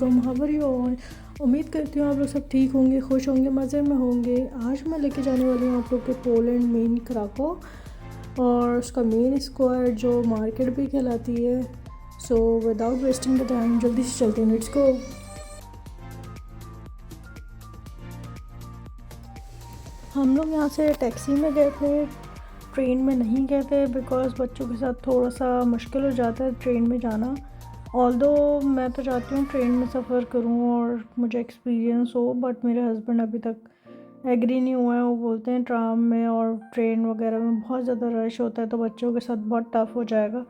वालेकुम, how are you all. उम्मीद करती हूँ आप लोग सब ठीक होंगे, खुश होंगे, मज़े में होंगे। आज मैं लेके जाने वाली हूँ आप लोग के पोलैंड मेन क्राको और उसका मेन स्क्वायर जो मार्केट भी कहलाती है। So without wasting the time जल्दी से चलते हैं, लेट्स गो। हम लोग यहाँ से टैक्सी में गए थे, ट्रेन में नहीं गए थे बिकॉज़ बच्चों के साथ थोड़ा सा मुश्किल हो जाता है ट्रेन में जाना। ऑल्दो मैं तो चाहती हूँ ट्रेन में सफ़र करूँ और मुझे एक्सपीरियंस हो, बट मेरे हस्बैंड अभी तक एग्री नहीं हुआ है। वो बोलते हैं ट्राम में और ट्रेन वगैरह में बहुत ज़्यादा रश होता है तो बच्चों के साथ बहुत टफ़ हो जाएगा।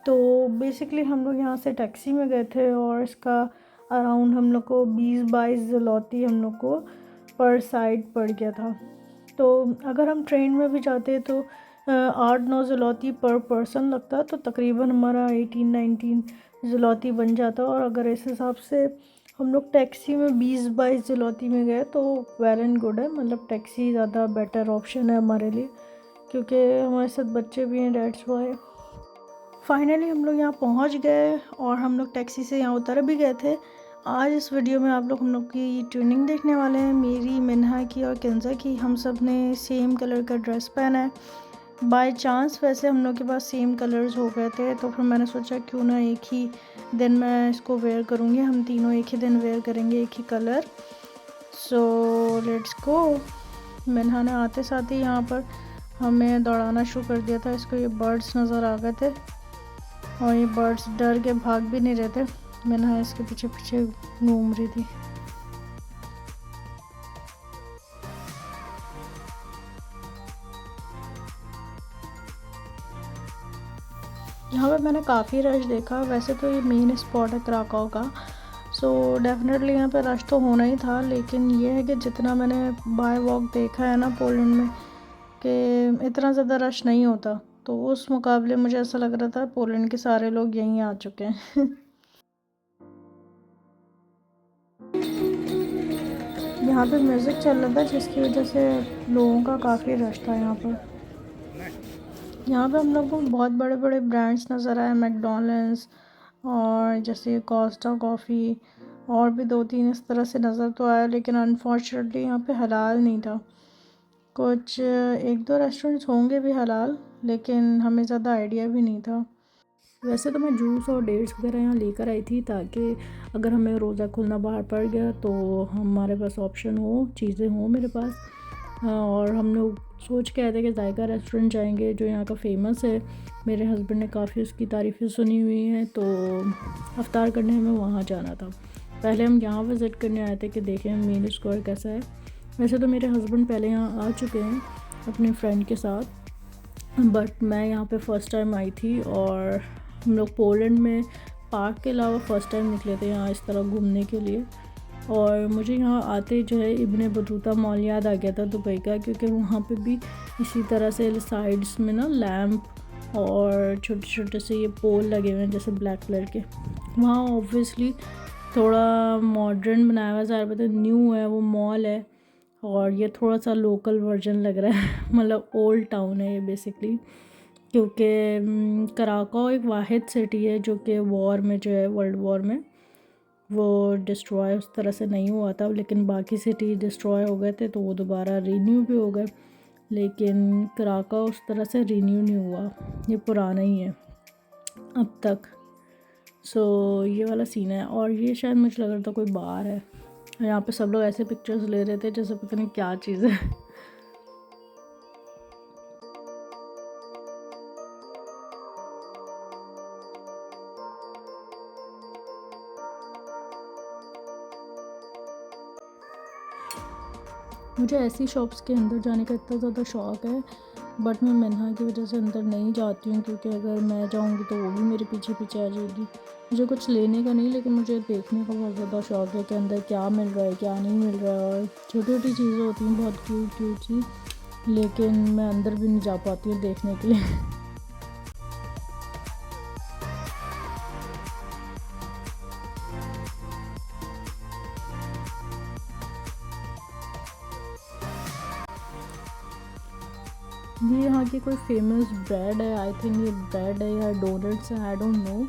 तो बेसिकली हम लोग यहाँ से टैक्सी में गए थे और इसका अराउंड हम लोग को 20-22 ज़लोती हम लोग को पर साइड पड़ गया था। तो अगर हम ट्रेन में भी जाते तो 8-9 ज़लोती पर पर्सन लगता, तो तकरीबन हमारा 18-19 ज़लोती बन जाता। और अगर इस हिसाब से हम लोग टैक्सी में 20-22 ज़लोती में गए तो वेल एंड गुड है, मतलब टैक्सी ज़्यादा बेटर ऑप्शन है हमारे लिए, क्योंकि हमारे साथ बच्चे भी हैं, डेट्स वाई। फाइनली हम लोग यहाँ पहुँच गए और हम लोग टैक्सी से यहाँ उतर भी गए थे। आज इस वीडियो में आप लोग हम लोग की ट्यूनिंग देखने वाले हैं, मेरी, मिन्हा की और किंजा की। हम सब ने सेम कलर का ड्रेस पहना है। बाय चांस वैसे हम लोग के पास सेम कलर्स हो गए थे, तो फिर मैंने सोचा क्यों ना एक ही दिन मैं इसको वेयर करूँगी, हम तीनों एक ही दिन वेयर करेंगे एक ही कलर। So let's go. मिन्हा ने आते साथ ही यहाँ पर हमें दौड़ाना शुरू कर दिया था। इसको ये बर्ड्स नज़र आ गए थे और ये बर्ड्स डर के भाग भी नहीं रहे थे। मिन्हा इसके पीछे पीछे घूम रही थी। यहाँ पे मैंने काफ़ी रश देखा। वैसे तो ये मेन स्पॉट है क्राकाओ का, सो डेफिनेटली यहाँ पे रश तो होना ही था, लेकिन ये है कि जितना मैंने बाय वॉक देखा है ना पोलैंड में, कि इतना ज़्यादा रश नहीं होता, तो उस मुकाबले मुझे ऐसा लग रहा था पोलैंड के सारे लोग यहीं आ चुके हैं। यहाँ पे म्यूज़िक चल रहा था जिसकी वजह से लोगों का काफ़ी रश था यहाँ पर। यहाँ पे हम लोग को बहुत बड़े बड़े ब्रांड्स नज़र आए, मैकडॉनल्ड्स और जैसे कोस्टा कॉफ़ी और भी 2-3 इस तरह से नज़र तो आया, लेकिन अनफॉर्चुनेटली यहाँ पे हलाल नहीं था। कुछ 1-2 रेस्टोरेंट्स होंगे भी हलाल, लेकिन हमें ज़्यादा आइडिया भी नहीं था। वैसे तो मैं जूस और डेट्स वगैरह यहाँ लेकर आई थी ताकि अगर हमें रोज़ा खुलना बाहर पड़ गया तो हमारे पास ऑप्शन हो, चीज़ें हों मेरे पास। और हम लोग सोच के आए थे कि जायका रेस्टोरेंट जाएंगे जो यहाँ का फ़ेमस है। मेरे हस्बैंड ने काफ़ी उसकी तारीफ़ें सुनी हुई हैं, तो अफ्तार करने हमें वहाँ जाना था। पहले हम यहाँ विज़िट करने आए थे कि देखें मेन स्क्वायर कैसा है। वैसे तो मेरे हस्बैंड पहले यहाँ आ चुके हैं अपने फ्रेंड के साथ, बट मैं यहाँ पे फ़र्स्ट टाइम आई थी। और हम लोग पोलैंड में पार्क के अलावा फ़र्स्ट टाइम निकले थे यहाँ इस तरह घूमने के लिए। और मुझे यहाँ आते जो है इब्न बतूता मॉल याद आ गया था दुबई का, क्योंकि वहाँ पे भी इसी तरह से साइड्स में ना लैम्प और छोटे छोटे से ये पोल लगे हुए हैं जैसे ब्लैक कलर के। वहाँ ऑब्वियसली थोड़ा मॉडर्न बनाया हुआ है, ज़्यादा पता न्यू है वो मॉल है, और ये थोड़ा सा लोकल वर्जन लग रहा है। मतलब ओल्ड टाउन है ये बेसिकली, क्योंकि कराकाओ एक वाहिद सिटी है जो कि वॉर में जो है, वर्ल्ड वॉर में वो डिस्ट्रॉय उस तरह से नहीं हुआ था, लेकिन बाकी सिटी डिस्ट्रॉय हो गए थे तो वो दोबारा रीन्यू भी हो गए, लेकिन कराकाओ उस तरह से रीन्यू नहीं हुआ, ये पुराना ही है अब तक। सो ये वाला सीन है। और ये शायद मुझे लग रहा था कोई बार है। यहाँ पे सब लोग ऐसे पिक्चर्स ले रहे थे जैसे पता नहीं क्या चीज़ है। मुझे ऐसी शॉप्स के अंदर जाने का इतना ज़्यादा शौक़ है, बट मैं मिन्हा की वजह से अंदर नहीं जाती हूँ, क्योंकि अगर मैं जाऊँगी तो वो भी मेरे पीछे पीछे आ जाएगी। मुझे कुछ लेने का नहीं, लेकिन मुझे देखने का बहुत ज़्यादा शौक़ है कि अंदर क्या मिल रहा है क्या नहीं मिल रहा है। और छोटी छोटी चीज़ें होती हैं बहुत क्यूट क्यूट सी, लेकिन मैं अंदर भी नहीं जा पाती हूँ देखने के लिए। ये यहाँ की कोई फेमस ब्रेड है, आई थिंक ये ब्रेड है या डोनट्स है, आई डोंट नो,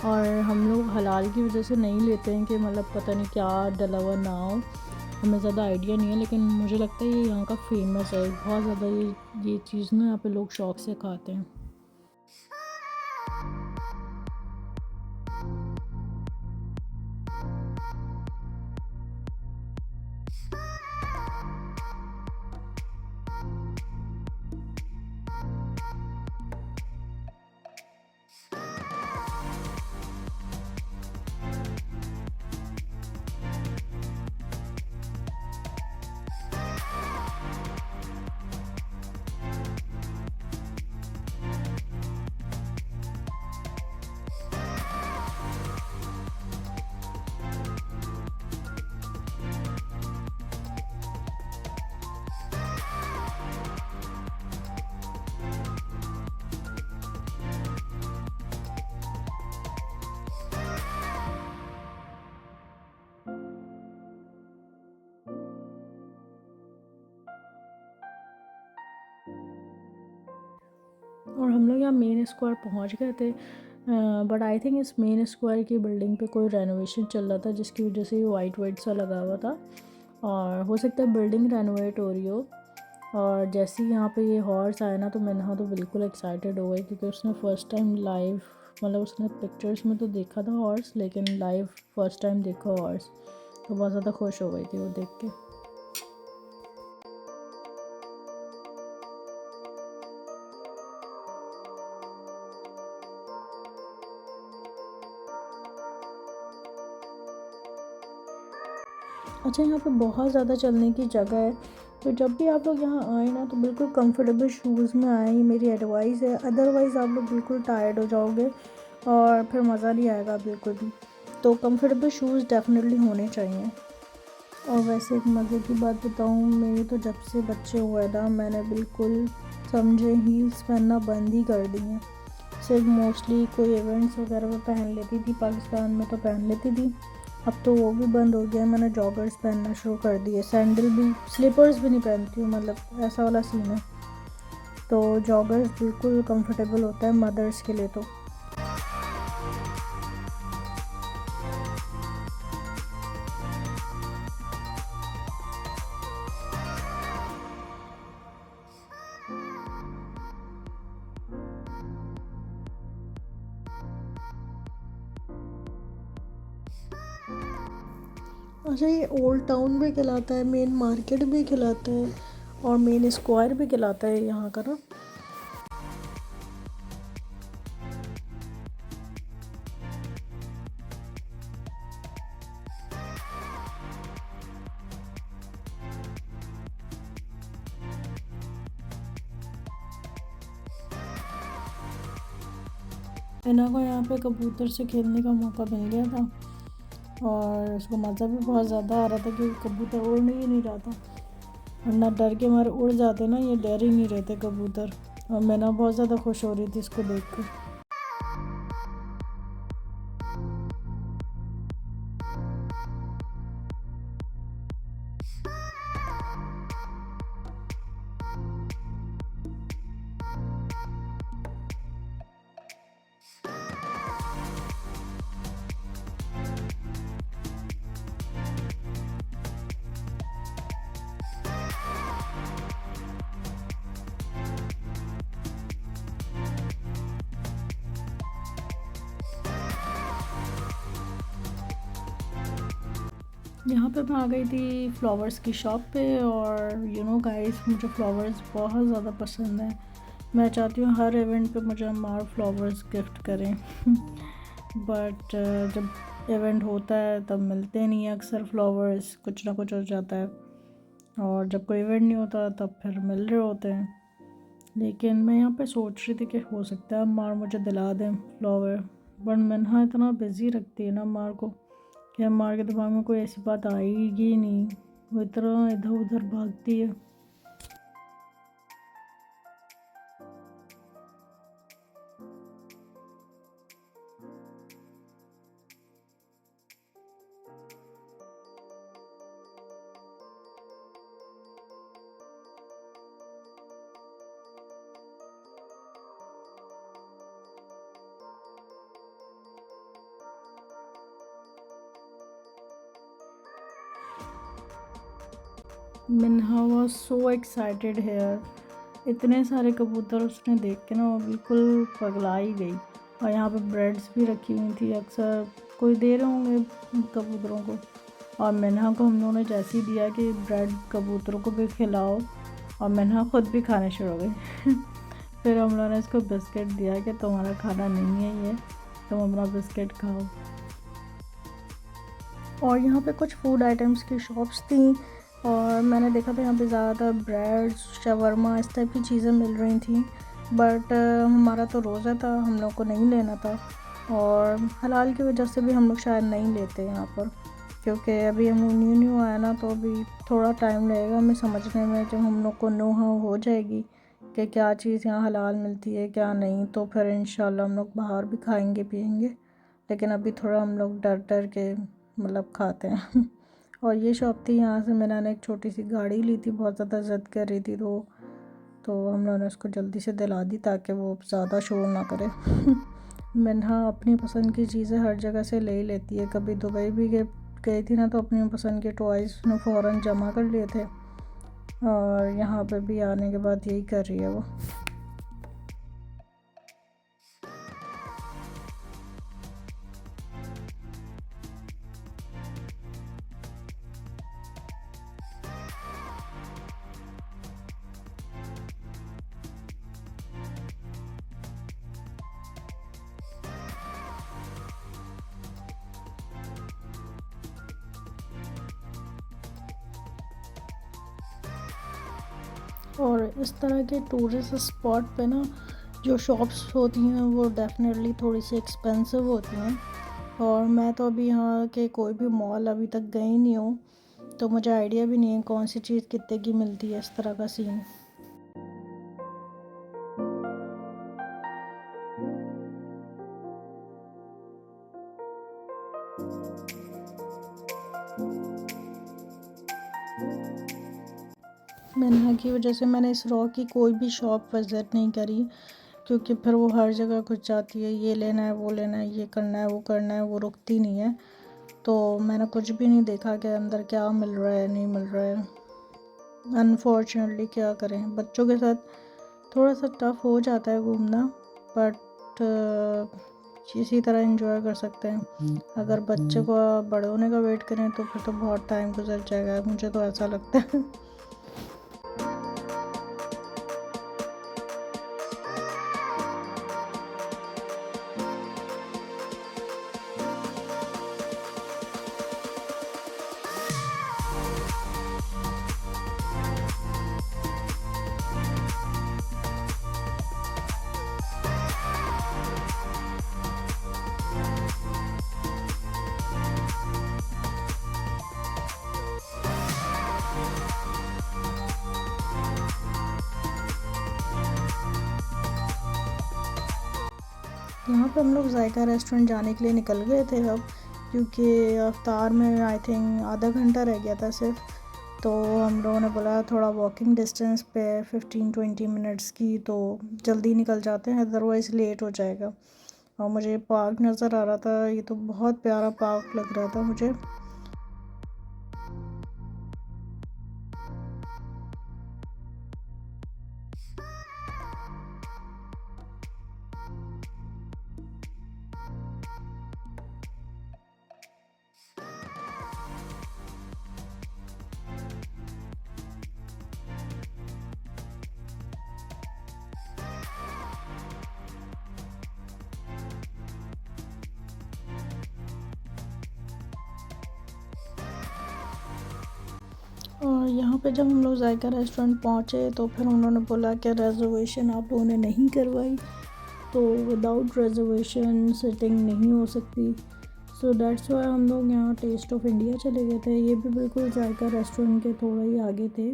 और हम लोग हलाल की वजह से नहीं लेते हैं कि मतलब पता नहीं क्या डला हुआ ना हो, हमें ज़्यादा आइडिया नहीं है, लेकिन मुझे लगता है ये यहाँ का फेमस है बहुत ज़्यादा, ये चीज़ ना यहाँ पे लोग शौक़ से खाते हैं। और हम लोग यहाँ मेन स्क्वायर पहुँच गए थे, बट आई थिंक इस मेन स्क्वायर की बिल्डिंग पे कोई रेनोवेशन चल रहा था जिसकी वजह से ये वाइट वाइट सा लगा हुआ था, और हो सकता है बिल्डिंग रेनोवेट हो रही हो। और जैसे ही यहाँ पे ये हॉर्स आया ना तो मैंने तो बिल्कुल एक्साइटेड हो गई, क्योंकि उसने फ़र्स्ट टाइम लाइव, मतलब उसने पिक्चर्स में तो देखा था हॉर्स, लेकिन लाइव फ़र्स्ट टाइम देखा हॉर्स, तो बहुत ज़्यादा खुश हो गई थी वो देख के। अच्छा, यहाँ पे बहुत ज़्यादा चलने की जगह है, तो जब भी आप लोग यहाँ आए ना तो बिल्कुल कंफर्टेबल शूज़ में आए, ये मेरी एडवाइस है, अदरवाइज़ आप लोग बिल्कुल टायर्ड हो जाओगे और फिर मज़ा नहीं आएगा बिल्कुल भी। तो कंफर्टेबल शूज़ डेफिनेटली होने चाहिए। और वैसे एक मज़े की बात बताऊँ, मेरे तो जब से बच्चे हुए ना मैंने बिल्कुल समझे हील्स पहनना बंद ही कर दी हैं। सिर्फ मोस्टली कोई इवेंट्स वगैरह में पहन लेती थी, पाकिस्तान में तो पहन लेती थी, अब तो वो भी बंद हो गया। मैंने जॉगर्स पहनना शुरू कर दिए, सैंडल भी, स्लीपर्स भी नहीं पहनती हूँ, मतलब ऐसा वाला सीन है। तो जॉगर्स बिल्कुल कंफर्टेबल होता है मदर्स के लिए तो। अच्छा, ये ओल्ड टाउन भी कहलाता है, मेन मार्केट भी कहलाता है, और मेन स्क्वायर भी कहलाता है यहाँ का ना। इना को यहाँ पे कबूतर से खेलने का मौका मिल गया था, और उसको मज़ा भी बहुत ज़्यादा आ रहा था क्योंकि कबूतर उड़ ही नहीं रहा था, वरना डर के मारे उड़ जाते ना, ये डर ही नहीं रहते कबूतर, और मैं ना बहुत ज़्यादा खुश हो रही थी इसको देख कर। यहाँ पे मैं आ गई थी फ्लावर्स की शॉप पे, और यू नो गाइस, मुझे फ्लावर्स बहुत ज़्यादा पसंद है। मैं चाहती हूँ हर इवेंट पे मुझे अम्मार फ्लावर्स गिफ्ट करें बट जब इवेंट होता है तब मिलते नहीं है अक्सर फ्लावर्स, कुछ ना कुछ हो जाता है, और जब कोई इवेंट नहीं होता तब फिर मिल रहे होते हैं। लेकिन मैं यहाँ पे सोच रही थी कि हो सकता है अम्मार मुझे दिला दें फ्लावर, बट मैं ना इतना बिज़ी रखती है ना अम्मार को कि अम्मार के दिमाग में कोई ऐसी बात आएगी नहीं, वो इतना इधर उधर भागती है। मिन्हा वाज सो एक्साइटेड हेयर। इतने सारे कबूतर उसने देख के ना वो बिल्कुल पगला ही गई। और यहाँ पे ब्रेड्स भी रखी हुई थी, अक्सर कोई दे रहे होंगे कबूतरों को। और मिन्हा को हम लोगों ने जैसे ही दिया कि ब्रेड कबूतरों को भी खिलाओ, और मिन्हा खुद भी खाने शुरू हो गई। फिर हम लोगों ने इसको बिस्किट दिया कि तुम्हारा खाना नहीं है ये, तुम अपना बिस्किट खाओ। और यहाँ पे कुछ फूड आइटम्स की शॉप्स थी, और मैंने देखा था यहाँ पे ज़्यादातर ब्रेड, शवरमा, इस टाइप की चीज़ें मिल रही थी। बट हमारा तो रोज़ा था, हम लोग को नहीं लेना था, और हलाल की वजह से भी हम लोग शायद नहीं लेते यहाँ पर, क्योंकि अभी हम न्यू न्यू आया ना, तो अभी थोड़ा टाइम लगेगा हमें समझने में। जब हम लोग को नो हाँ हो जाएगी कि क्या चीज़ यहाँ हलाल मिलती है क्या नहीं, तो फिर इंशाल्लाह हम लोग बाहर भी खाएंगे पिएंगे। लेकिन अभी थोड़ा हम लोग डर डर के मतलब खाते हैं। और ये शॉप थी, यहाँ से मैंने एक छोटी सी गाड़ी ली थी, बहुत ज़्यादा ज़िद कर रही थी, तो हम लोगों ने उसको जल्दी से दिला दी ताकि वो ज़्यादा शोर ना करे। मिन्हा अपनी पसंद की चीज़ें हर जगह से ले ही लेती है। कभी दुबई भी गई थी ना, तो अपनी पसंद के टॉयज़ उसने फ़ौरन जमा कर लिए थे, और यहाँ पे भी आने के बाद यही कर रही है वो। और इस तरह के टूरिस्ट स्पॉट पे ना जो शॉप्स होती हैं वो डेफिनेटली थोड़ी सी एक्सपेंसिव होती हैं। और मैं तो अभी यहाँ के कोई भी मॉल अभी तक गई नहीं हूँ, तो मुझे आइडिया भी नहीं है कौन सी चीज़ कितने की मिलती है, इस तरह का सीन। मिन्हा की वजह से मैंने इस रॉ की कोई भी शॉप विज़िट नहीं करी, क्योंकि फिर वो हर जगह घुस जाती है, ये लेना है वो लेना है, ये करना है वो करना है, वो रुकती नहीं है। तो मैंने कुछ भी नहीं देखा कि अंदर क्या मिल रहा है नहीं मिल रहा है। अनफॉर्चुनेटली क्या करें, बच्चों के साथ थोड़ा सा टफ़ हो जाता है घूमना, बट इसी तरह एंजॉय कर सकते हैं। अगर बच्चे को बड़े होने का वेट करें तो फिर तो बहुत टाइम गुजर जाएगा, मुझे तो ऐसा लगता है। यहाँ पे हम लोग जायका रेस्टोरेंट जाने के लिए निकल गए थे अब, क्योंकि अफ्तार में आई थिंक आधा घंटा रह गया था सिर्फ। तो हम लोगों ने बोला थोड़ा वॉकिंग डिस्टेंस पे 15-20 मिनट्स की, तो जल्दी निकल जाते हैं अदरवाइज़ लेट हो जाएगा। और मुझे पार्क नज़र आ रहा था, ये तो बहुत प्यारा पार्क लग रहा था मुझे। और यहाँ पे जब हम लोग जायका रेस्टोरेंट पहुँचे तो फिर उन्होंने बोला कि रिजर्वेशन आप लोगों ने नहीं करवाई, तो विदाउट रिजर्वेशन सिटिंग नहीं हो सकती। सो दैट्स वाई हम लोग यहाँ टेस्ट ऑफ इंडिया चले गए थे। ये भी बिल्कुल जायका रेस्टोरेंट के थोड़ा ही आगे थे,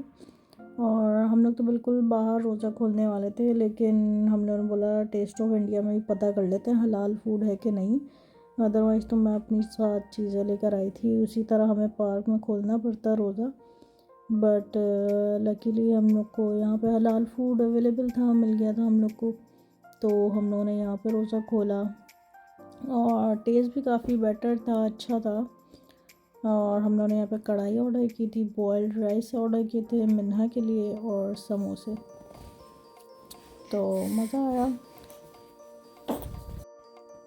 और हम लोग तो बिल्कुल बाहर रोज़ा खोलने वाले थे, लेकिन हम लोगों ने बोला टेस्ट ऑफ इंडिया में भी पता कर लेते हैं हलाल फूड है कि नहीं। अदरवाइज़ तो मैं अपनी साथ चीज़ें लेकर आई थी, उसी तरह हमें पार्क में खोलना पड़ता रोज़ा। बट लकीली हम लोग को यहाँ पे हलाल फूड अवेलेबल था, मिल गया था हम लोग को, तो हम लोगों ने यहाँ पे रोज़ा खोला। और टेस्ट भी काफ़ी बेटर था, अच्छा था। और हम लोगों ने यहाँ पे कढ़ाई ऑर्डर की थी, बॉयल्ड राइस ऑर्डर किए थे मिन्हा के लिए और समोसे। तो मज़ा आया।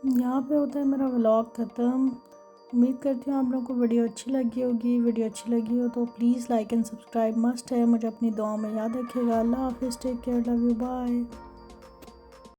यहाँ पे होता है मेरा व्लॉग ख़त्म। उम्मीद करती हूँ आप लोगों को वीडियो अच्छी लगी होगी। वीडियो अच्छी लगी हो तो please like and subscribe must है। मुझे अपनी दुआ में याद रखिएगा। अल्लाह हाफिज़, take care, love you, bye.